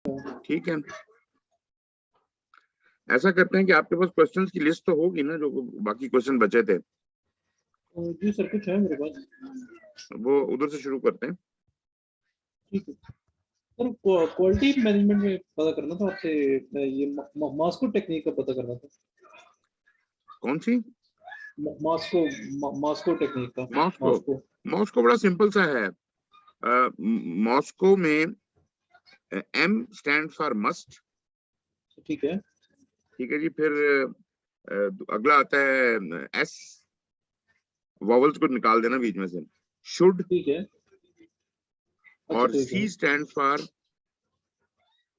ठीक है, ऐसा करते हैं कि आपके पास क्वेश्चंस की लिस्ट तो होगी ना, जो बाकी क्वेश्चन बचे थे। जी सर, कुछ है मेरे पास। वो उधर से शुरू करते हैं। ठीक है सर, क्वालिटी मैनेजमेंट में पता करना था आपसे, ये मास्को टेक्निक का पता करना था। कौन सी? मास्को मास्को टेक्निक का। मॉस्को। मास्को मॉस्को बड़ा सिंपल सा है। मॉस्को में M स्टैंड फॉर मस्ट। ठीक है। ठीक है जी। फिर अगला आता है S, वॉवल्स को निकाल देना बीच में से, शुड। ठीक है। अच्छा और ठीक है। C stand for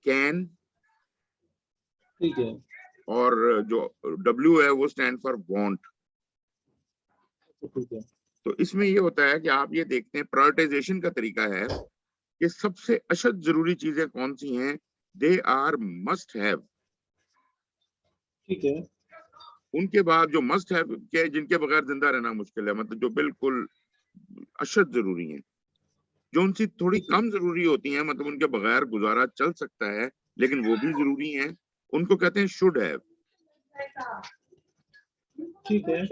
can. ठीक है। और जो W है वो स्टैंड फॉर वांट। ठीक है। तो इसमें ये होता है कि आप ये देखते हैं, प्रायोरिटाइजेशन का तरीका है कि सबसे अशद जरूरी चीजें कौन सी हैं, दे आर मस्ट हैव। ठीक है। उनके बाद जो मस्ट हैव के, जिनके बगैर जिंदा रहना मुश्किल है, मतलब जो बिल्कुल अशद जरूरी हैं। जो उनसे थोड़ी ठीक है। कम जरूरी होती हैं, मतलब उनके बगैर गुजारा चल सकता है लेकिन वो भी जरूरी हैं, उनको कहते हैं शुड हैव। ठीक है।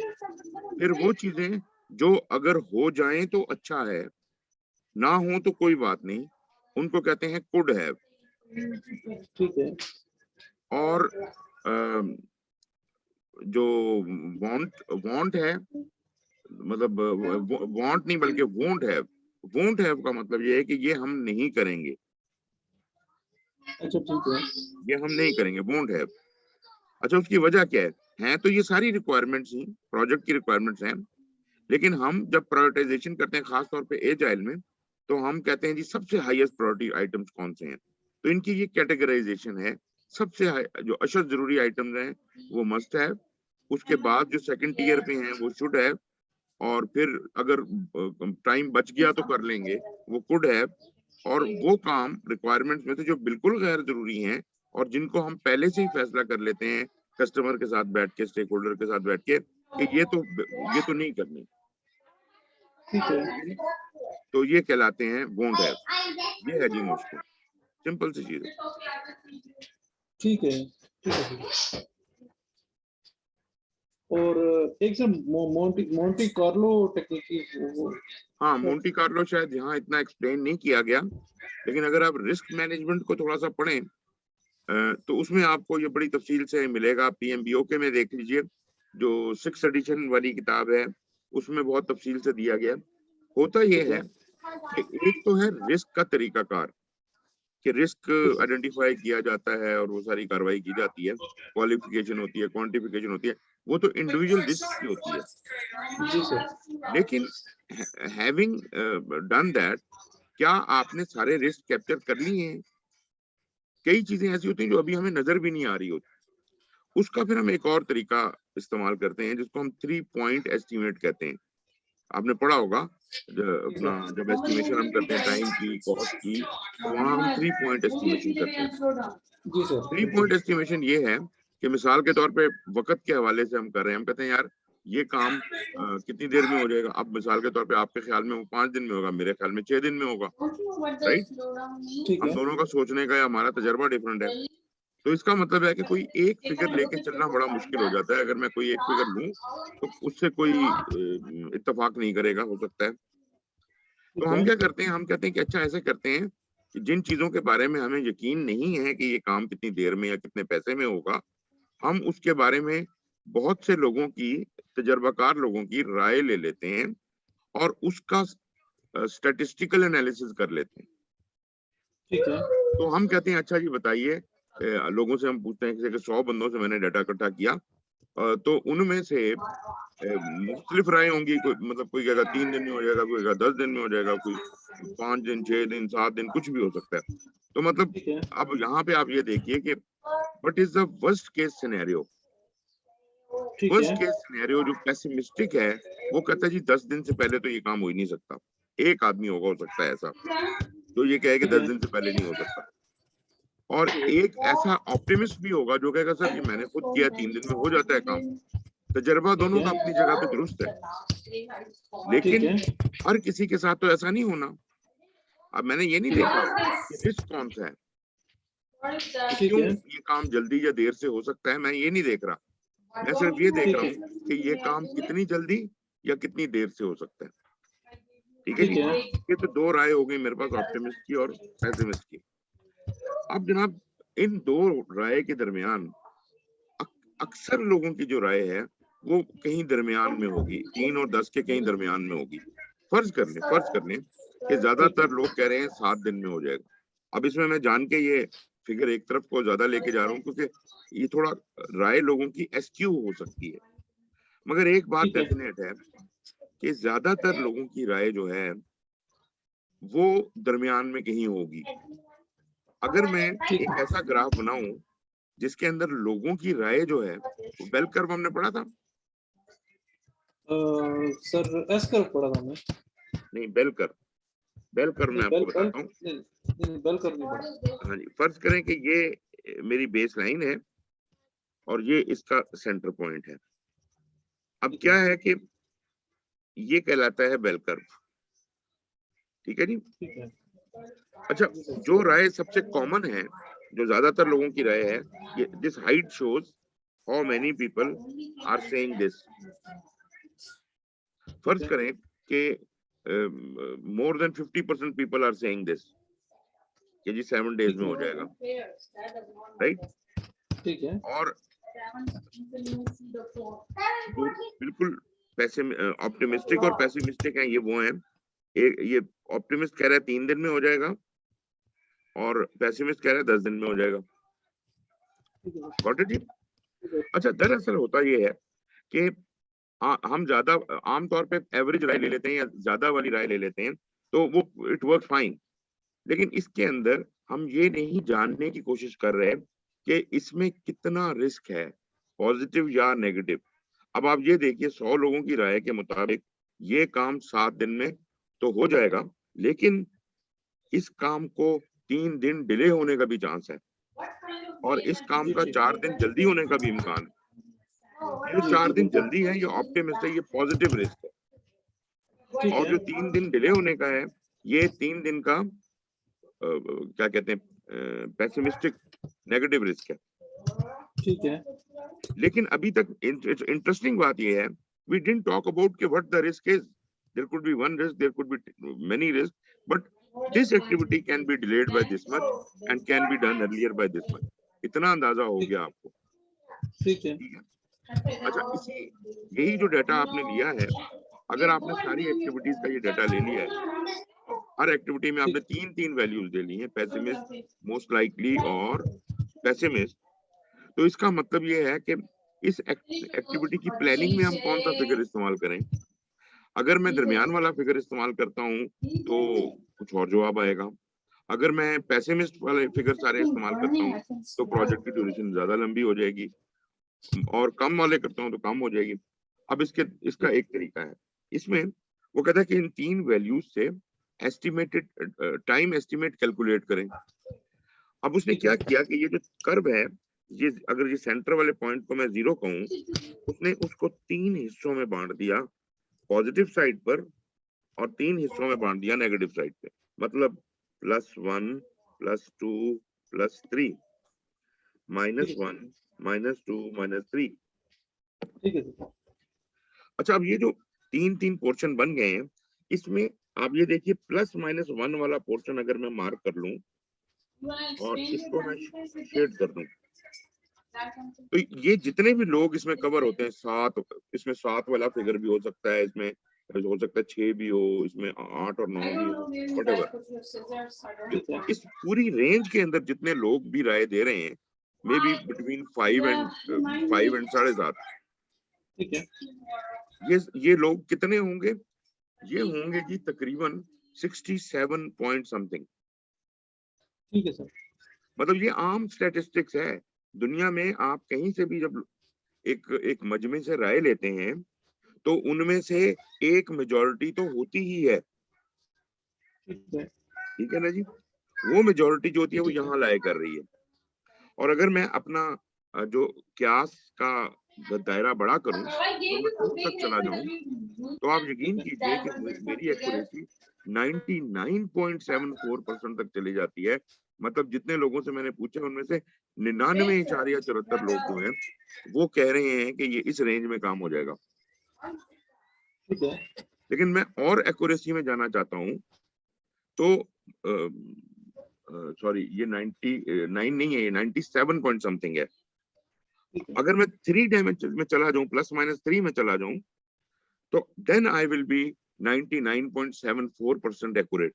फिर वो चीजें जो अगर हो जाएं तो अच्छा है, ना हो तो कोई बात नहीं, उनको कहते हैं कुड हैव। ठीक है। और जो वांट वांट है, मतलब वांट नहीं बल्कि वोंट हैव। वोंट हैव का मतलब ये है कि ये हम नहीं करेंगे, अच्छा ठीक है। ये हम नहीं करेंगे, वोंट हैव। अच्छा, उसकी वजह क्या है तो ये सारी रिक्वायरमेंट्स ही प्रोजेक्ट की रिक्वायरमेंट्स हैं, लेकिन हम जब प्रायोरिटाइजेशन करते हैं खासतौर पे एजाइल में, तो हम कहते हैं जी सबसे हाईएस्ट प्रायोरिटी आइटम्स कौन से हैं। तो इनकी ये कैटेगराइजेशन है। सबसे जो अशद जरूरी आइटम्स हैं वो मस्ट हैव, उसके बाद जो सेकंड टीयर पे हैं वो शुड हैव, और फिर अगर टाइम बच गया तो कर लेंगे, वो कुड हैव। और वो काम रिक्वायरमेंट्स में से जो बिल्कुल गैर जरूरी हैं और जिनको हम पहले से ही फैसला कर लेते हैं कस्टमर के साथ बैठ के, स्टेक होल्डर के साथ बैठ के, कि ये तो नहीं करनी, ठीक है। तो ये कहलाते हैं वोंट हैव। ये है जी मुश्किल, सिंपल सी चीज है। ठीक है। ठीक है। ठीक है। और एक sir Monty Monte Carlo technique की वो। हाँ, मोंटी कार्लो शायद यहाँ इतना एक्सप्लेन नहीं किया गया, लेकिन अगर आप रिस्क मैनेजमेंट को थोड़ा सा पढ़ें तो उसमें आपको ये बड़ी तफसील से मिलेगा। PMBOK में देख लीजिए, जो 6th एडिशन वाली किताब है उसमें बहुत तफसील से दिया गया। होता ये ठीक है है। कि एक तो है रिस्क का तरीकाकार, कि रिस्क ठीक है। आइडेंटिफाई किया जाता है और वो सारी कार्रवाई की जाती है, क्वालिफिकेशन होती है, क्वांटिफिकेशन होती है, वो तो इंडिविजुअल रिस्क की होती है। जी सर। लेकिन हैविंग डन दैट, क्या आपने सारे रिस्क कैप्चर कर लिए हैं? कई चीजें ऐसी होती हैं जो अभी हमें नजर भी नहीं आ रही होती। उसका फिर हम एक और तरीका इस्तेमाल करते हैं जिसको हम 3 पॉइंट एस्टिमेट कहते हैं। आपने पढ़ा होगा, अपना जब एस्टिमेशन हम करते हैं टाइम की, कॉस्ट की, तो वहां हम 3 पॉइंट एस्टिमेशन करते हैं। जी सर। 3 पॉइंट एस्टिमेशन ये है कि मिसाल के तौर पे वक्त के हवाले से हम कर रहे हैं, हम कहते हैं यार ये काम कितनी देर में हो जाएगा। अब मिसाल के तौर पे आपके ख्याल में वो 5 दिन में होगा, मेरे ख्याल में 6 दिन में होगा, राइट। ठीक हम है। दोनों का सोचने का या हमारा तजर्बा डिफरेंट है। तो इसका मतलब है कि कोई एक फिगर लेके चलना बड़ा मुश्किल हो जाता है। अगर मैं कोई एक फिगर लूं तो उससे कोई इत्तेफाक नहीं करेगा, हो सकता है। तो ठीक हम है। क्या करते हैं, हम कहते हैं कि अच्छा ऐसे करते हैं कि जिन चीजों के बारे में हमें यकीन नहीं है कि ये काम कितनी देर में या कितने पैसे में होगा, हम उसके बारे में बहुत से लोगों की, तजर्बाकार लोगों की राय ले लेते हैं और उसका स्टैटिस्टिकल एनालिसिस कर लेते हैं। ठीक है। तो हम कहते हैं अच्छा जी बताइए, लोगों से हम पूछते हैं कि 100 बंदों से मैंने डाटा इकट्ठा किया, तो उनमें से मुख्तलिफ राय होंगी। कोई मतलब कोई कहेगा 3 दिन में हो जाएगा, कोई कहेगा 10 दिन में हो जाएगा, कोई 5 दिन, 6 दिन, 7 दिन, कुछ भी हो सकता है। तो मतलब ठीक है। अब यहाँ पे आप ये देखिए कि what is the worst case scenario. ठीक वर्स्ट है। केस सिनेरियो जो पेसिमिस्टिक है, वो कहता है जी 10 दिन से पहले तो ये काम हो ही नहीं सकता। एक आदमी होगा हो सकता है ऐसा जो ये कहे कि ठीक 10 है। दिन से पहले नहीं हो सकता। और एक ऐसा ऑप्टिमिस्ट भी होगा जो कहेगा सर जी मैंने खुद किया, 3 दिन में हो जाता है काम। तजर्बा ठीक दोनों है। का अपनी जगह पे दुरुस्त है, ठीक लेकिन है। हर किसी के साथ तो ऐसा नहीं होना। अब मैंने ये नहीं ठीक देखा है। कि रिस्क कौन सा है, कि ठीक क्यों है, ये काम जल्दी या देर से हो सकता है, मैं ये नहीं देख रहा। मैं सिर्फ ये देख ठीक रहा है, हूँ कि ये काम कितनी जल्दी या कितनी देर से हो सकता है। ठीक है जी। ठीक है, ये तो दो राय हो गई मेरे पास, ऑप्टिमिस्ट की और पेसिमिस्ट की। अब जनाब इन दो राय के दरमियान अक्सर लोगों की जो राय है वो कहीं दरमियान में होगी, 3 और 10 के कहीं दरमियान में होगी। फर्ज कर लें कि ठीक है, ज्यादातर लोग कह रहे हैं 7 दिन में हो जाएगा। अब इसमें मैं जान के ये फिगर एक तरफ को ज्यादा लेके जा रहा हूँ क्योंकि ये थोड़ा राय लोगों की एस्क्यू हो सकती है, मगर एक बात ठीक है, डेफिनेट है कि ज्यादातर लोगों की राय जो है वो दरमियान में कहीं होगी। अगर मैं ठीक एक है। ऐसा ग्राफ बनाऊं जिसके अंदर लोगों की राय जो है, बेल कर्व हमने पढ़ा था, सर एस कर्व पढ़ा था मैं। नहीं बेल कर्व नहीं मैं बेल आपको बेल बताता हूँ। नहीं, नहीं बेल कर्व नहीं पढ़ा। हाँ जी, फर्ज करें कि ये मेरी बेस लाइन है और ये इसका सेंटर पॉइंट है। अब ठीक क्या है, है कि ये कहलाता है बेल कर्व। ठीक है जी। ठीक है, अच्छा, जो राय सबसे कॉमन है, जो ज्यादातर लोगों की राय है, ये this height shows how many people are saying this. ठीक फर्ज है, करें कि more than 50% people are saying this कि जी 7 डेज ठीक में है, हो जाएगा, राइट। ठीक है, और जो बिल्कुल पैसे ऑप्टिमिस्टिक और पेसिमिस्टिक हैं, ये वो हैं, एक ये ऑप्टिमिस्ट कह रहा है 3 दिन में हो जाएगा और पेसिमिस्ट कह रहा है 10 दिन में हो जाएगा। ठीक है, गॉट इट जी। ठीक है, अच्छा, दरअसल होता ये है कि हम ज्यादा आमतौर पे एवरेज राय ले लेते हैं या ज्यादा वाली राय ले लेते हैं, तो वो इट वर्क फाइन। लेकिन इसके अंदर हम ये नहीं जानने की कोशिश कर रहे कि इसमें कितना रिस्क है, पॉजिटिव या नेगेटिव। अब आप ये देखिए, 100 लोगों की राय के मुताबिक ये काम 7 दिन में तो हो जाएगा, लेकिन इस काम को 3 दिन डिले होने का भी चांस है और इस काम जी का जी 4 दिन जल्दी होने का भी इम्कान है। ये जो जी 4 जी दिन बिल्कुल, जल्दी है ये ऑप्टिमिस्ट है, ये पॉजिटिव रिस्क है। ठीक और है, जो 3 दिन डिले होने का है, ये 3 दिन का क्या कहते हैं, पेसिमिस्टिक नेगेटिव रिस्क है। ठीक है, लेकिन अभी तक इंटरेस्टिंग बात ये है, वी डिडंट टॉक अबाउट कि what the risk is. There could be one risk, there could be many risk, but this activity can be delayed by this much and can be done earlier by this much. इतना अंदाजा हो ठीक गया आपको। ठीक है, ठीक है। अच्छा, इसी यही जो डाटा आपने लिया है, अगर आपने सारी एक्टिविटीज का ये डाटा ले लिया है, हर एक्टिविटी में आपने ठीक, तीन तीन वैल्यूज ले ली हैं, पेसिमिस्ट, मोस्ट लाइकली और पेसिमिस्ट, तो इसका मतलब ये है कि इस एक्टिविटी की प्लानिंग में हम कौन सा फिगर इस्तेमाल करें। अगर मैं दरमियान वाला फिगर इस्तेमाल करता हूँ तो कुछ और जवाब आएगा। अगर मैं पेसिमिस्ट वाले फिगर सारे इस्तेमाल करता हूँ तो प्रोजेक्ट की ड्यूरेशन ज्यादा लंबी हो जाएगी, और कम वाले करता हूँ तो कम हो जाएगी। अब इसका ठीक, एक तरीका है, इसमें वो कहता है कि इन तीन वैल्यूज से एस्टिमेटेड टाइम एस्टिमेट कैलकुलेट करें। अब उसने ठीक है, क्या किया कि ये जो कर्व है, ये अगर ये सेंटर वाले पॉइंट को मैं 0 कहूं, उसने उसको 3 हिस्सों में बांट दिया, पॉजिटिव साइड पर, और 3 हिस्सों में बांट दिया नेगेटिव साइड पे। मतलब +1 +2 +3, ठीक है, -1 -2 -3। ठीक है सर, अच्छा, अब ये जो तीन तीन पोर्शन बन गए हैं, इसमें आप ये देखिए +-1 वाला पोर्शन अगर मैं मार्क कर लूं और इसको मैं शेड कर दूं, तो ये जितने भी लोग इसमें कवर होते हैं, 7, इसमें 7 वाला फिगर भी हो सकता है, इसमें हो सकता है 6 भी हो, इसमें 8 और 9 भी हो, वटेवर। तो ठीक है, इस पूरी रेंज के अंदर जितने लोग भी राय दे रहे हैं, मे बी बिटवीन 5 एंड 7.5, ठीक है, ये लोग कितने होंगे? ये होंगे जी तकरीबन 67 पॉइंट समथिंग। ठीक है सर, मतलब ये आम स्टैटिस्टिक्स है। दुनिया में आप कहीं से भी जब एक एक मजमे से राय लेते हैं तो उनमें से एक मेजॉरिटी तो होती ही है। ठीक है, ठीक है ना जी। वो मेजॉरिटी जो होती है वो ठीक है, यहाँ लाया कर रही है। और अगर मैं अपना जो क्यास का दायरा बड़ा करूं और मैं टूट तक चला जाऊं, तो आप ठीक यकीन है, कीजिए कि मेरी एक्यूरेसी 99.74% तक चली जाती है, मतलब जितने लोगों से मैंने पूछा उनमें से 99.74 लोग जो हैं वो कह रहे हैं कि ये इस रेंज में काम हो जाएगा। ठीक है। लेकिन मैं और एक्यूरेसी में जाना चाहता हूँ, तो सॉरी ये 99 नहीं है, ये 97 पॉइंट समथिंग है। ठीक है। अगर मैं 3 डायमेंशन में चला जाऊं, ±3 में चला जाऊं, तो then I will be 99.74% accurate.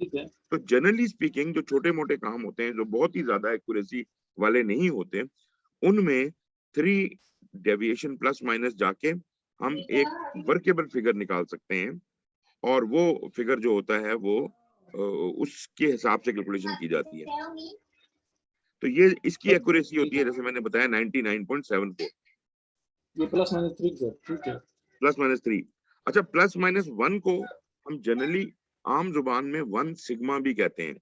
ठीक है। तो जनरली स्पीकिंग जो छोटे मोटे काम होते हैं, जो बहुत ही ज्यादा एक्यूरेसी वाले नहीं होते, उनमें 3 डेविएशन प्लस माइनस जाके हम एक वर्केबल फिगर निकाल सकते हैं, और वो फिगर जो होता है वो उसके हिसाब से कैलकुलेशन की जाती है। तो ये इसकी एक्यूरेसी होती है, जैसे मैंने बताया 99.74 ये ±3 सर। ठीक है। ±3। अच्छा, ±1 को हम जनरली आम जुबान में 1 सिग्मा भी कहते हैं।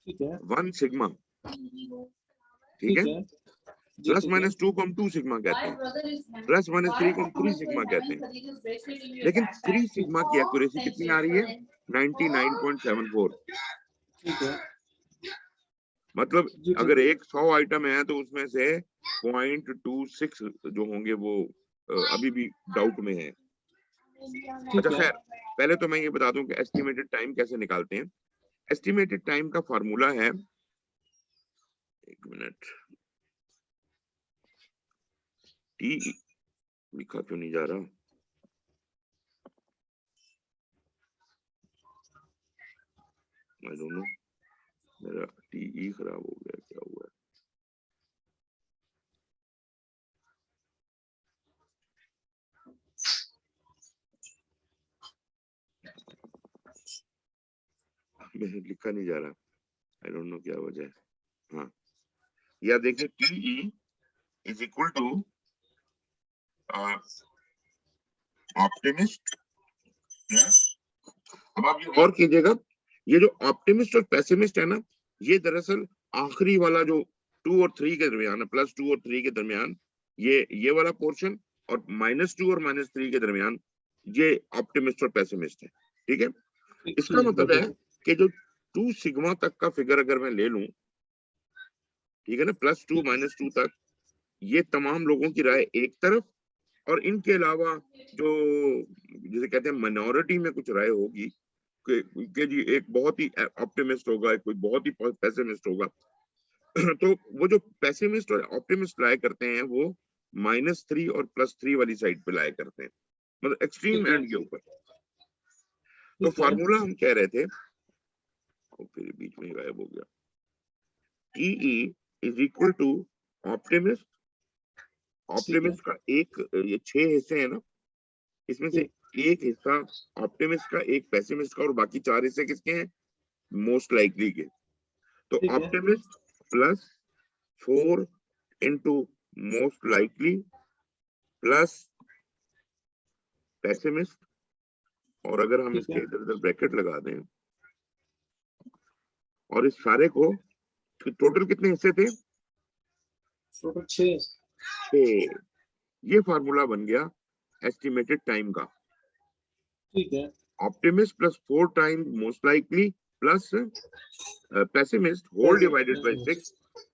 ठीक है। 1 सिग्मा, ठीक ठीक है। है जी। ठीक है। ±2 को हम 2 सिग्मा कहते हैं, ±3 को हम 3 सिग्मा कहते हैं। लेकिन 3 सिग्मा की एक्यूरेसी कितनी आ रही है? 99.74। ठीक है मतलब जी। ठीक अगर है। एक 100 आइटम है तो उसमें से 0.26 जो होंगे वो अभी भी डाउट में है। अच्छा ठीक है। खैर, पहले तो मैं ये बता दूं कि एस्टिमेटेड टाइम कैसे निकालते हैं। एस्टिमेटेड टाइम का फार्मूला है, एक मिनट, टी लिखा क्यों नहीं जा रहा? आई डोंट नो, मेरा टीई खराब हो गया, क्या हुआ है? मेरे लिखा नहीं जा रहा, आई डोंट नो क्या वजह है। हाँ, या देखिए TE is equal to optimist. अब आप ये गौर कीजिएगा, ये जो ऑप्टिमिस्ट और पेसिमिस्ट है ना, ये दरअसल आखिरी वाला जो 2 और 3 के दरमियान है, +2 और 3 के दरमियान, ये वाला पोर्शन, और -2 और -3 के दरमियान ये ऑप्टिमिस्ट और पेसिमिस्ट है। ठीक है, इसका मतलब है कि जो 2 सिग्मा तक का फिगर अगर मैं ले लूं, ठीक है ना, +2 -2 तक, ये तमाम लोगों की राय एक तरफ, और इनके अलावा जो जिसे कहते हैं माइनॉरिटी में कुछ राय होगी कि जी एक बहुत ही ऑप्टिमिस्ट होगा, कोई बहुत ही पेसिमिस्ट होगा। तो वो जो पेसिमिस्ट और ऑप्टिमिस्ट राय करते हैं वो -3 और +3 वाली साइड पे लाया करते हैं, मतलब एक्सट्रीम एंड के ऊपर। तो फार्मूला हम कह रहे थे, और फिर बीच में गायब हो गया, TE is equal to optimist. Optimist का एक, ये 6 हिस्से हैं ना, इसमें से एक हिस्सा ऑप्टिमिस्ट का, एक पेसिमिस्ट का, और बाकी 4 हिस्से किसके हैं? मोस्ट लाइकली के। तो optimist plus 4 into most likely plus pessimist, और अगर हम इसके इधर उधर ब्रैकेट लगा दें और इस सारे को, टोटल कितने हिस्से थे? टोटल 6। 6। ये फार्मूला बन गया एस्टिमेटेड टाइम का। ठीक है। Optimist plus 4 times most likely plus pessimist whole divided by 6।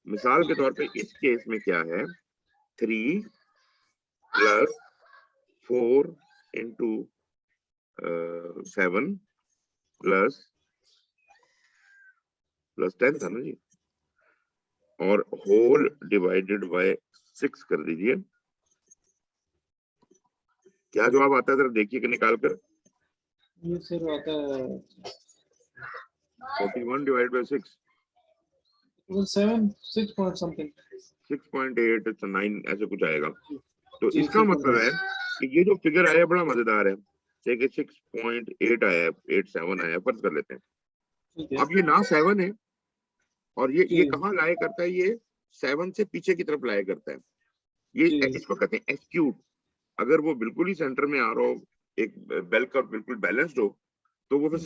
मिसाल के तौर पे इस केस में क्या है, 3 प्लस 4 इंटू 7 प्लस 10 था ना जी, और होल डिवाइडेड बाय 6 कर दीजिए। क्या जवाब आता है जरा देखिए कि निकाल कर। ये सर आता है 41 डिवाइडेड बाय 6, 7 6 पॉइंट समथिंग, 6.8 9 ऐसे कुछ आएगा। तो जी, इसका मतलब है कि ये जो फिगर आया बड़ा मजेदार है, कि 6.8 आया, 87 आया, फर्ज कर लेते हैं। ठीक है। अब ये ना 7 है, और ये जी। कहाँ लाया करता है? ये 7 से पीछे की तरफ लाया करता है। ये जी। इसको कहते हैं एक्यूट। अगर वो बिल्कुल ही सेंटर में आ रहा हो, एक बेल कर्व बिल्कुल बैलेंस्ड हो, तो वो फिर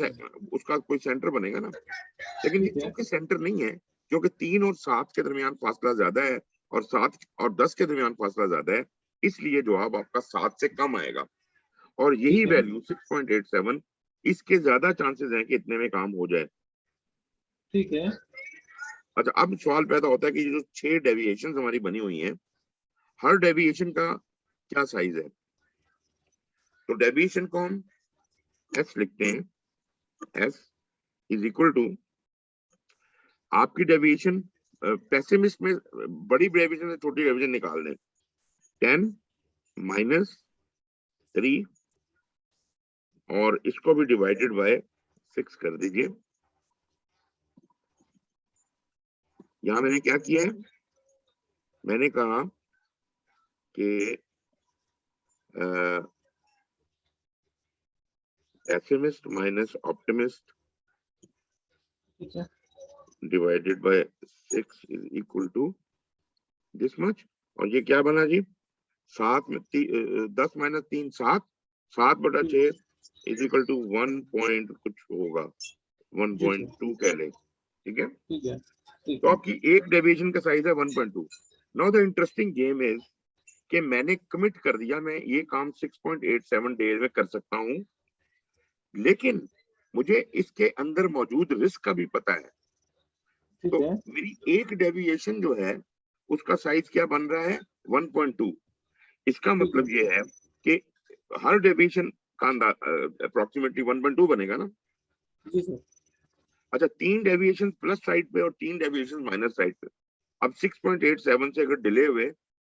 उसका कोई सेंटर बनेगा ना। लेकिन ये ठीक है। चूंकि सेंटर नहीं है, क्योंकि 3 और 7 के दरमियान फासला ज्यादा है, और 7 और 10 के दरमियान फासला ज्यादा है, इसलिए जवाब आपका 7 से कम आएगा। और यही ठीक है। वैल्यू 6.87, इसके ज्यादा चांसेस हैं कि इतने में काम हो जाए। ठीक है। अच्छा, अब सवाल पैदा होता है कि ये जो 6 डेविएशन हमारी बनी हुई हैं, हर डेविएशन का क्या साइज है? तो डेविएशन को हम एस लिखते हैं, एस इज इक्वल टू आपकी डेविएशन, पेसिमिस्ट में बड़ी डेविएशन से छोटी डेविएशन निकाल दें, 10 माइनस 3 और इसको भी डिवाइडेड बाय 6 कर दीजिए। यहां मैंने क्या किया है, मैंने कहा कि पेसिमिस्ट माइनस ऑप्टिमिस्ट ठीक है। Divided by 6 is equal to this much. और ये क्या बना जी, 7 में 10 minus 3 7, 7/6 is equal to 1 point कुछ होगा, 1.2 कह लें, ठीक है। ठीक है। ठीक तो है। आपकी एक डेविएशन का साइज है 1.2। Now the interesting game is कि मैंने कमिट कर दिया, मैं ये काम 6.87 डेज में कर सकता हूं, लेकिन मुझे इसके अंदर मौजूद रिस्क का भी पता है। ठीक तो है। मेरी एक डेविएशन जो है उसका साइज क्या बन रहा है, 1.2। इसका ठीक है। मतलब ये है कि हर डेविएशन का अप्रोक्सीमेटली 1.2 बनेगा ना। जी सर। अच्छा, 3 डेविएशन प्लस साइड पे और 3 डेविएशन माइनस साइड पे। अब 6.87 से अगर डिले हुए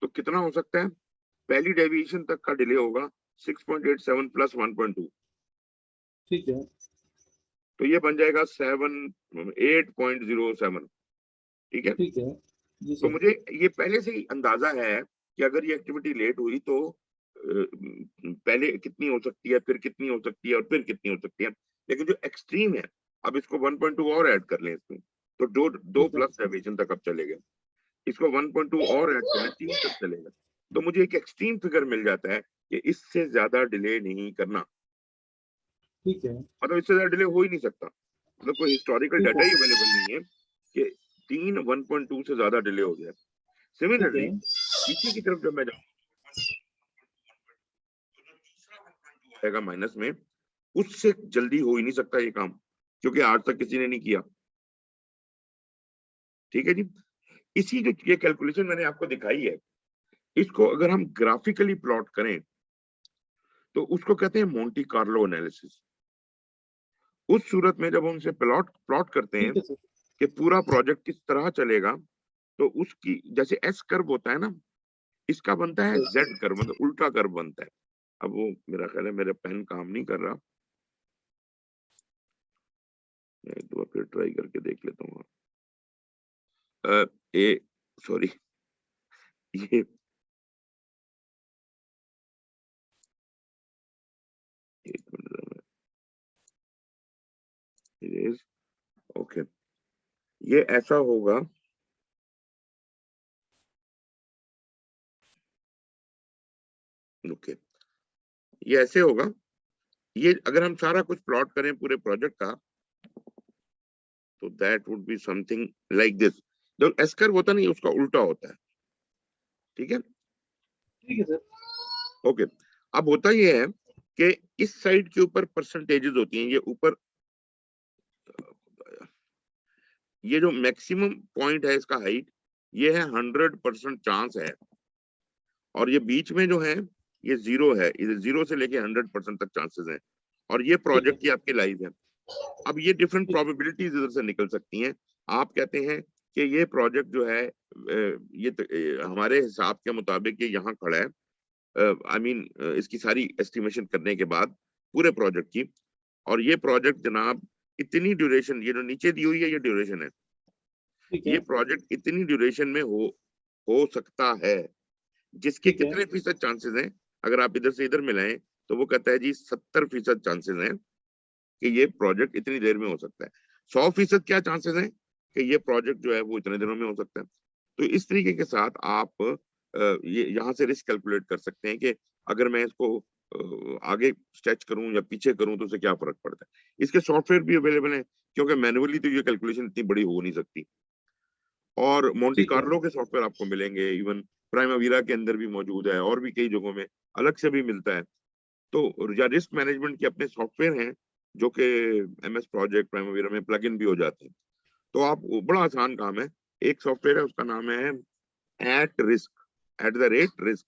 तो कितना हो सकता है, पहली डेविएशन तक का डिले होगा 6.87 प्लस 1.2, ठीक है। तो ये बन जाएगा 8.07, ठीक है। ठीक है। जी तो सर। मुझे ये पहले से ही अंदाजा है कि अगर ये एक्टिविटी लेट हुई तो पहले कितनी हो सकती है, फिर कितनी हो सकती है और फिर कितनी हो सकती है। लेकिन जो एक्सट्रीम है, अब इसको 1.2 और ऐड कर लें इसमें, तो दो ठीक है। प्लस डेविएशन तक अब चलेगा। इसको 1.2 और ऐड कर लें, 3 तक चलेगा। तो मुझे एक एक्सट्रीम फिगर मिल जाता है कि इससे ज्यादा डिले नहीं करना, ठीक है। मतलब इससे ज्यादा डिले हो ही नहीं सकता। मतलब कोई हिस्टोरिकल ठीक डाटा है। ही अवेलेबल नहीं है कि 1.2 से ज्यादा डिले हो जाए। ठीक सिमिलरली है। पीछे की तरफ जब मैं जाऊँ, आएगा माइनस में, उससे जल्दी हो ही नहीं सकता ये काम, क्योंकि आज तक किसी ने नहीं किया, ठीक है जी। इसी जो ये कैलकुलेशन मैंने आपको दिखाई है, इसको अगर हम ग्राफिकली प्लॉट करें तो उसको कहते हैं मोंटी कार्लो एनालिसिस। उस सूरत में जब हम उसे प्लॉट प्लॉट करते हैं ठीक है सर। कि पूरा प्रोजेक्ट किस तरह चलेगा, तो उसकी जैसे एस कर्व होता है ना, इसका बनता है जेड कर्व, मतलब उल्टा कर्व बनता है। अब वो मेरा ख्याल है मेरा पेन काम नहीं कर रहा, मैं एक बार फिर ट्राई करके देख लेता हूँ। ए सॉरी, ये एक मिनट, ओके, ये ऐसा होगा, ओके, ये ऐसे होगा। ये अगर हम सारा कुछ प्लॉट करें पूरे प्रोजेक्ट का, तो that would be something like this. जो एस कर्व होता नहीं, उसका उल्टा होता है, ठीक है। ठीक है सर। ओके, अब होता ये है कि इस साइड के ऊपर परसेंटेजेस होती हैं, ये ऊपर, ये जो मैक्सिमम पॉइंट है इसका हाइट, ये है 100% चांस है, और ये बीच में जो है ये 0 है, इधर 0 से लेके 100% तक चांसेस हैं, और ये ठीक है। प्रोजेक्ट की आपकी लाइफ है। अब ये डिफरेंट ठीक। प्रोबेबिलिटीज इधर से निकल सकती हैं। आप कहते हैं कि ये प्रोजेक्ट जो है हमारे हिसाब के मुताबिक ये यहाँ खड़ा है, आई मीन इसकी सारी एस्टिमेशन करने के बाद पूरे प्रोजेक्ट की, और ये प्रोजेक्ट जनाब इतनी ड्यूरेशन, ये जो नीचे दी हुई है ये ड्यूरेशन है, ठीक ये है। प्रोजेक्ट इतनी ड्यूरेशन में हो सकता है, जिसके ठीक है। कितने फीसद चांसेस हैं, अगर आप इधर से इधर मिलाएं तो वो कहता है जी 70% चांसेस हैं कि ये प्रोजेक्ट इतनी देर में हो सकता है। 100% क्या चांसेस हैं कि ये प्रोजेक्ट जो है वो इतने दिनों में हो सकता है। तो इस तरीके के साथ आप ये यहाँ से रिस्क कैलकुलेट कर सकते हैं कि अगर मैं इसको आगे स्ट्रेच करूं या पीछे करूं तो उससे क्या फर्क पड़ता है। इसके सॉफ्टवेयर भी अवेलेबल हैं, क्योंकि मैनुअली तो ये कैलकुलेशन इतनी बड़ी हो नहीं सकती। और मोंटी ठीक है। कार्लो के सॉफ्टवेयर आपको मिलेंगे, इवन प्राइमावीरा के अंदर भी मौजूद है, और भी कई जगहों में अलग से भी मिलता है। तो या रिस्क मैनेजमेंट के अपने सॉफ्टवेयर हैं जो कि एमएस प्रोजेक्ट प्राइमावीरा में प्लग इन भी हो जाते हैं। तो आप बड़ा आसान काम है, एक सॉफ्टवेयर है उसका नाम है एट रिस्क, @risk।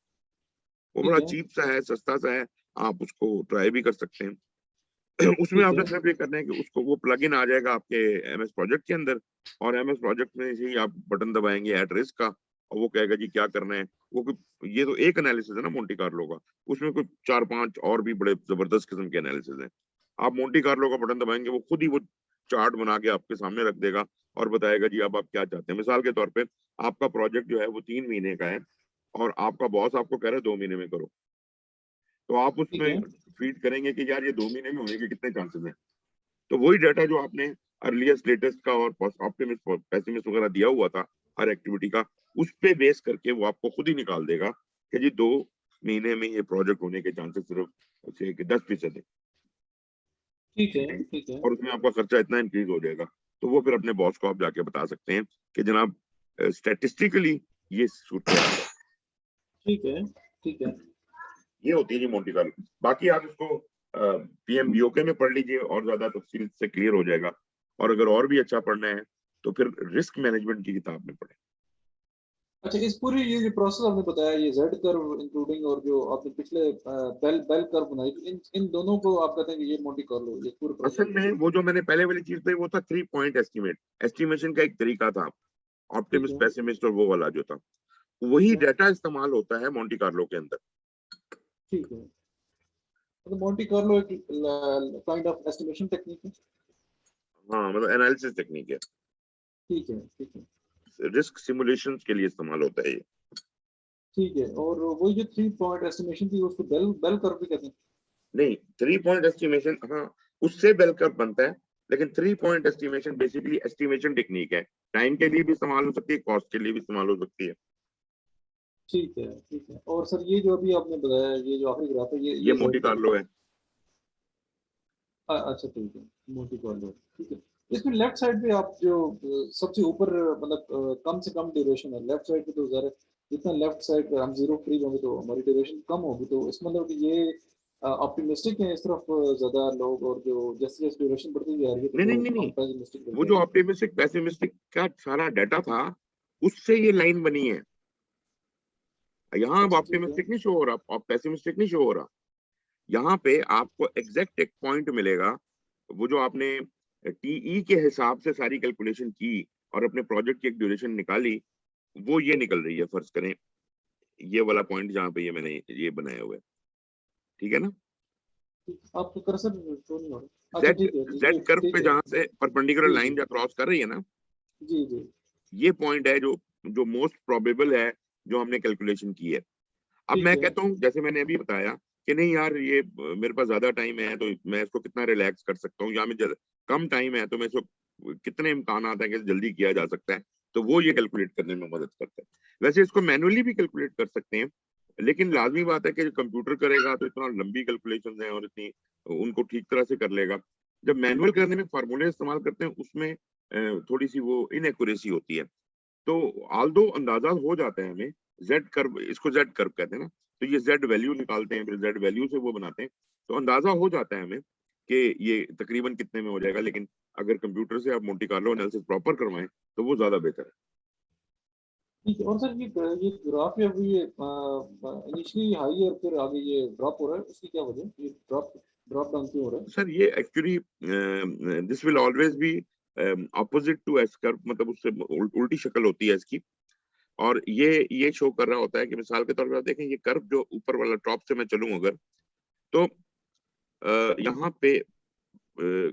वो ठीक बड़ा है, चीप सा है, सस्ता सा है, आप उसको ट्राई भी कर सकते हैं। उसमें ठीक आपने है, सिर्फ ये करना है कि उसको वो प्लगइन आ जाएगा आपके एमएस प्रोजेक्ट के अंदर, और एमएस प्रोजेक्ट में से ही आप बटन दबाएंगे एट रिस्क का, और वो कहेगा जी क्या करना है। ये तो एक एनालिसिस है ना मोंटी कार्लो का, उसमें कुछ 4-5 और भी बड़े जबरदस्त किस्म के एनालिसिस हैं। आप मोंटी कार्लो का बटन दबाएंगे, वो खुद ही वो चार्ट बना के आपके सामने रख देगा और बताएगा जी अब आप क्या चाहते हैं। मिसाल के तौर पे आपका प्रोजेक्ट जो है वो 3 महीने का है, और आपका बॉस आपको कह रहा है 2 महीने में करो, तो आप ठीक उसमें है, फीड करेंगे कि यार ये 2 महीने में होने के कितने चांसेस हैं। तो वही डाटा जो आपने अर्लीस्ट, लेटेस्ट का और ऑप्टिमिस्ट और पेसिमिस्ट वगैरह दिया हुआ था हर एक्टिविटी का, उस पे बेस करके वो आपको खुद ही निकाल देगा कि जी 2 महीने में ये प्रोजेक्ट होने के चांसेस सिर्फ 10% है। ठीक ठीक है, है, ठीक है, और उसमें आपका खर्चा इतना इंक्रीज हो जाएगा। तो वो फिर अपने बॉस को आप जाके बता सकते हैं कि जनाब स्टैटिस्टिकली ये सूट कर रहा है। ठीक है, ठीक है। ये होती है जी मोंटी कार्लो। बाकी आप इसको पीएमबीओके में पढ़ लीजिए, और ज्यादा तफसील से क्लियर हो जाएगा। और अगर और भी अच्छा पढ़ना है तो फिर रिस्क मैनेजमेंट की किताब में पढ़े। अच्छा, इस पूरी ये जो प्रोसेस आपने बताया, ये जेड कर्व इंक्लूडिंग और जो आपने पिछले बेल बेल कर्व बनाई, इन इन दोनों को आप कहते हैं कि ये मोंटी कार्लो, ये पूरे असल प्रोसेस है। में वो जो मैंने पहले वाली चीज थी वो था 3 पॉइंट एस्टिमेट, एस्टिमेशन का एक तरीका था, ठीक ऑप्टिमिस्ट है, पेसिमिस्ट और वो वाला जो था, ठीक वही है, डाटा इस्तेमाल होता है मोंटी कार्लो के अंदर। ठीक है। तो मोंटी कार्लो एक काइंड ऑफ एस्टिमेशन टेक्निक है। हाँ, मतलब एनालिसिस टेक्निक है, ठीक है, ठीक है, रिस्क सिमुलेशन के लिए इस्तेमाल होता है ये। ठीक है। और वही जो 3 पॉइंट एस्टिमेशन थी, उसको बेल बेल कर्व भी कहते हैं। नहीं, 3 पॉइंट एस्टिमेशन, हाँ, उससे बेल कर्व बनता है, लेकिन 3 point estimation basically estimation technique है, टाइम के लिए भी इस्तेमाल हो सकती है, कॉस्ट के लिए भी इस्तेमाल हो सकती है। ठीक है, ठीक है। और सर ये जो अभी आपने बताया, ये जो आखिरी ग्राफ है, ये ये मोंटी जेड कर्व कार्लो है। है। अच्छा, ठीक है, मोटी कॉर्नर, ठीक है। इसमें लेफ्ट साइड पे आप जो सबसे ऊपर मतलब कम से कम ड्यूरेशन है लेफ्ट साइड पे, तो ज़रा जितना लेफ्ट साइड पे हम जीरो फ्री होंगे तो हमारी ड्यूरेशन कम होगी, तो इस मतलब कि ये ऑप्टिमिस्टिक है इस तरफ ज़्यादा लोग, और जो जैसे जैसे ड्यूरेशन बढ़ती जा रही है तो नहीं नहीं जो नहीं हम नहीं, पेसिमिस्टिक वो बढ़ते जो हैं। ऑप्टिमिस्टिक पेसिमिस्टिक का सारा डाटा था, उससे ये लाइन बनी है। यहाँ अब अच्छा, ठीक है, ऑप्टिमिस्टिक नहीं शो हो रहा, पेसिमिस्टिक नहीं शो हो रहा। यहाँ पे आपको एग्जैक्ट एक पॉइंट मिलेगा, वो जो आपने टीई के हिसाब से सारी कैलकुलेशन की और अपने प्रोजेक्ट की एक ड्यूरेशन निकाली, वो ये निकल रही है, फर्ज करें ये वाला पॉइंट जहाँ पे ये मैंने ये बनाया हुआ है, ठीक है ना। आपको कर्सर शो नहीं हो रहा। अच्छा, जेड ठीक है, ठीक है, जेड कर्व ठीक पे है। जहाँ से परपेंडिकुलर जी, लाइन जी, जहाँ क्रॉस कर रही है ना, जी, जी, ये पॉइंट है जो जो मोस्ट प्रोबेबल है, जो हमने कैलकुलेशन की है। अब ठीक मैं है, कहता हूँ, जैसे मैंने अभी बताया कि नहीं यार ये मेरे पास ज्यादा टाइम है, तो मैं इसको कितना रिलैक्स कर सकता हूँ, या मैं कम टाइम है तो मैं इसको कितने इम्कान आता है कि जल्दी किया जा सकता है, तो वो ये कैलकुलेट करने में मदद करता है। वैसे इसको मैनुअली भी कैलकुलेट कर सकते हैं, लेकिन लाजमी बात है कि जो कंप्यूटर करेगा तो इतना लंबी कैलकुलेशन है और इतनी उनको ठीक तरह से कर लेगा। जब मैनुअल करने में फार्मूले इस्तेमाल करते हैं उसमें थोड़ी सी वो इनएक्यूरेसी होती है। तो ऑल्दो अंदाजा हो जाता है हमें, जेड कर्व, इसको जेड कर्व कहते हैं ना, तो ये जेड वैल्यू निकालते हैं, फिर जेड वैल्यू से वो बनाते हैं, तो अंदाजा हो जाता है हमें कि ये तकरीबन कितने में हो जाएगा। लेकिन अगर कंप्यूटर से आप मोंटी कार्लो एनालिसिस प्रॉपर करवाएं तो वो ज्यादा बेहतर है। ठीक है। और सर ये ग्राफ है अभी, ये इनिशियली हाई है और फिर आगे ये ड्रॉप हो रहा है, उसकी क्या वजह है? ये ड्रॉप ड्रॉप डाउन क्यों हो रहा है? सर ये actually this will always be opposite to S curve, मतलब उससे उल्टी शक्ल होती है इसकी। और ये शो कर रहा होता है कि मिसाल के तौर पर आप देखें, ये कर्व जो ऊपर वाला टॉप से मैं चलूं अगर, तो यहाँ पे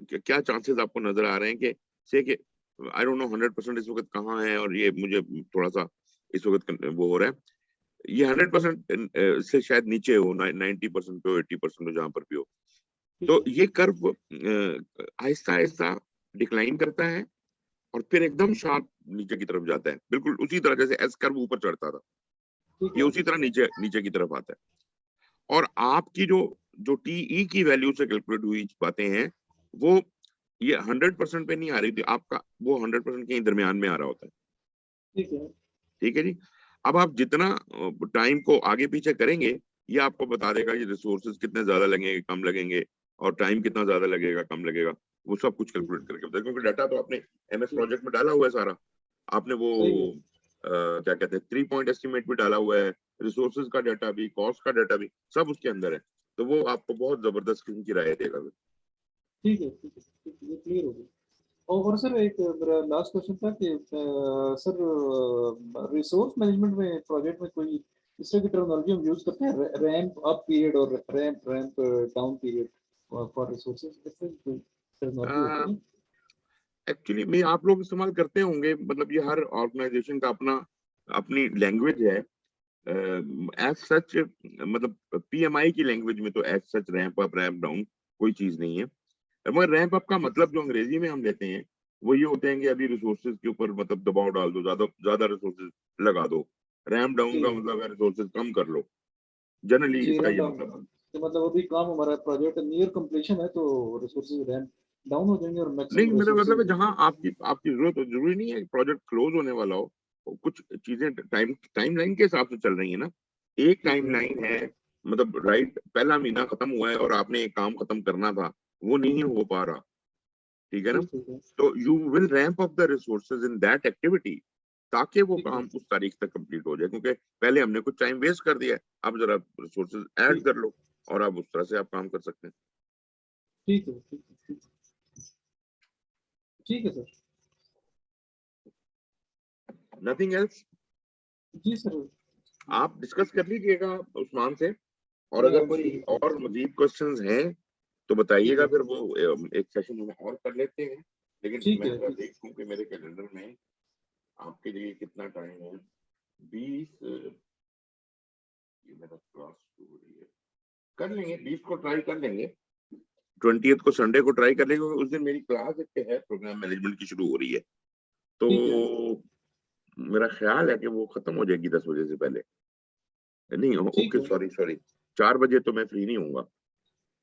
क्या चांसेस आपको नजर आ रहे हैं कि से कि आई डोंट नो 100% इस वक्त कहाँ है, और ये मुझे थोड़ा सा इस वक्त वो हो रहा है, ये 100% से शायद नीचे हो, 90% हो, 80% हो, जहां पर भी हो। ठीक तो है, ये कर्व आहिस्ता आहिस्ता डिक्लाइन करता है और फिर एकदम शार्प नीचे की तरफ जाता है, बिल्कुल उसी तरह जैसे एस कर्व ऊपर चढ़ता था, ठीक ये है, उसी तरह नीचे नीचे की तरफ आता है। और आपकी जो जो टीई की वैल्यू से कैलकुलेट हुई बातें हैं, वो ये 100% पे नहीं आ रही थी आपका, वो 100% के दरमियान में आ रहा होता है। ठीक है, ठीक है जी। अब आप जितना टाइम को आगे पीछे करेंगे, ये आपको बता देगा ये रिसोर्सेज कितने ज्यादा लगेंगे, कम लगेंगे, और टाइम कितना ज्यादा लगेगा, कम लगेगा। वो सब कुछ कैलकुलेट करके बताएगा, क्योंकि डाटा तो आपने एमएस प्रोजेक्ट में डाला हुआ है सारा, आपने वो सही है। क्या कहते हैं 3 पॉइंट एस्टिमेट भी डाला हुआ है, रिसोर्सेज का डाटा भी, कॉस्ट का डाटा भी, सब उसके अंदर है, तो वो आपको बहुत जबरदस्त किस्म की राय देगा। ठीक है, ठीक है, ठीक है, ये क्लियर हो गया। और सर एक मेरा लास्ट क्वेश्चन था कि सर रिसोर्स मैनेजमेंट में प्रोजेक्ट में कोई इस तरह की टर्मिनोलॉजी हम यूज करते हैं, रैंप अप पीरियड और ramp ramp down period for resources, इस तरह की कोई टर्मिनोलॉजी होती है? एक्चुअली में आप लोग इस्तेमाल करते होंगे, मतलब ये हर ऑर्गेनाइजेशन का अपना अपनी लैंग्वेज है एज सच, मतलब पीएमआई की लैंग्वेज में तो as such ramp up ramp down कोई चीज नहीं है, मगर रैंप अप का मतलब जो अंग्रेजी में हम लेते हैं वो ये होते हैं कि अभी रिसोर्सेज के ऊपर मतलब दबाव डाल दो, ज्यादा ज्यादा रिसोर्सेज लगा दो। रैंप डाउन जी का मतलब है रिसोर्सेज कम कर लो, जनरली जी, इसका रैंप ये डाउन मतलब है। तो मतलब अभी काम हमारा प्रोजेक्ट नियर कंप्लीशन है तो रिसोर्सेज रैंप डाउन हो जाएंगे और नहीं, मैक्सिमम मेरा मतलब है रिसोर्सेज। जहां आपकी आपकी जरूरत हो, जरूरी नहीं है कि प्रोजेक्ट क्लोज होने वाला हो, कुछ चीजें टाइमलाइन के हिसाब से चल रही है ना। एक ठीक है, टाइमलाइन है, मतलब राइट पहला महीना खत्म हुआ है और आपने एक काम खत्म करना था, वो नहीं हो पा रहा, ठीक है ना, ठीक है, तो you will ramp up the resources in that activity, ताकि वो ठीक है, काम उस तारीख तक कंप्लीट हो जाए, क्योंकि पहले हमने कुछ टाइम वेस्ट कर दिया है, अब जरा रिसोर्सेज ऐड ठीक कर लो और आप उस तरह से आप काम कर सकते हैं। ठीक है, ठीक है, ठीक है, ठीक है सर। नथिंग एल्स, जी सर। आप डिस्कस कर लीजिएगा उस्मान से, और मैं अगर उनसे कोई डिस्कस और करूँ। मजीद क्वेश्चंस हैं तो ठीक बताइएगा, है, फिर वो एक सेशन हम और कर लेते हैं। लेकिन ठीक मैं है, जरा ठीक है। देखूं कि मेरे कैलेंडर में आपके लिए कितना टाइम है। 20 ये मेरा क्लास शुरू हो रही है, कर लेंगे 20 को ट्राई कर लेंगे, 20th को संडे को ट्राई कर लेंगे, क्योंकि उस दिन मेरी क्लास एक है प्रोग्राम मैनेजमेंट की शुरू हो रही है, तो ठीक है, मेरा ख्याल है कि वो खत्म हो जाएगी 10 बजे से पहले। नहीं, ठीक ओके, है, सॉरी सॉरी, 4 बजे तो मैं फ्री नहीं हूँगा,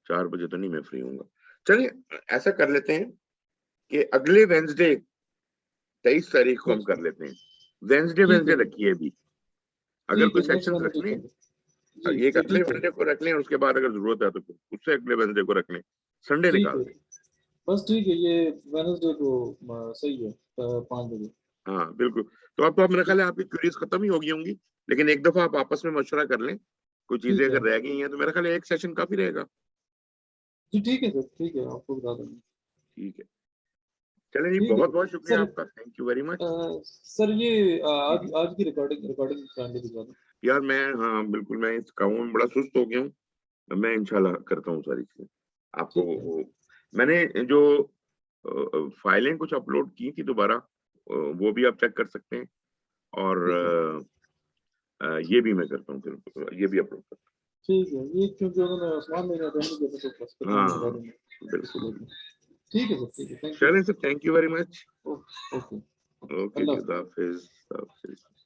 4 बजे तो नहीं मैं फ्री हूँगा। चलिए ऐसा कर लेते हैं कि अगले वेंसडे 23 तारीख को हम नेक्स्ट, कर लेते हैं, वेंसडे ठीक वेंसडे है, रखिए अभी, अगर ठीक कोई है, नेक्स्ट सेशंस वेडनेसडे रखने कर हैं, लो। जी ये जी, अगले ठीक है, वेंसडे को रख लें, और उसके बाद अगर जरूरत है तो फिर उससे अगले वेंसडे को रख लें, संडे ठीक निकाल है। दें। बस ठीक है, ये वेडनेसडे को सही है, 5 बजे। हाँ बिल्कुल, तो आप मेरा ख्याल है आपकी क्वेरीज खत्म ही हो गई होंगी, लेकिन एक दफा आप आपस में मशवरा कर लें, कोई चीजें ठीक है अगर रह गई हैं तो मेरा ख्याल है एक सेशन काफी रहेगा। जी, ठीक है सर, ठीक है, आपको बता देंगे। ठीक है, चलिए जी, ठीक है बहुत सर। बहुत शुक्रिया सर आपका, thank you very much. Sir ये जी आज जी, आज की रिकॉर्डिंग रिकॉर्डिंग काइंडली दिखा दो। यार मैं, हाँ बिल्कुल, मैं इस कामों में बड़ा सुस्त हो गया हूँ, मैं इंशाल्लाह करता हूँ सारी चीजें आपको। ठीक है, मैंने जो फाइलें कुछ अपलोड की थी दोबारा, वो भी आप चेक कर सकते हैं, और ठीक है, ये भी मैं करता हूँ, फिर ये भी अपलोड करता ठीक है। ये क्योंकि उन्होंने आसमान में अटेंड किया था तो बस हूँ। करना लगा हाँ देंगे, बिल्कुल इसलिए। बिल्कुल। ठीक है सर, ठीक है, थैंक यू। चलें sir, thank you very much. Okay, okay, okay अल्लाह जी, हाफिज़। हाफिज हाफिज।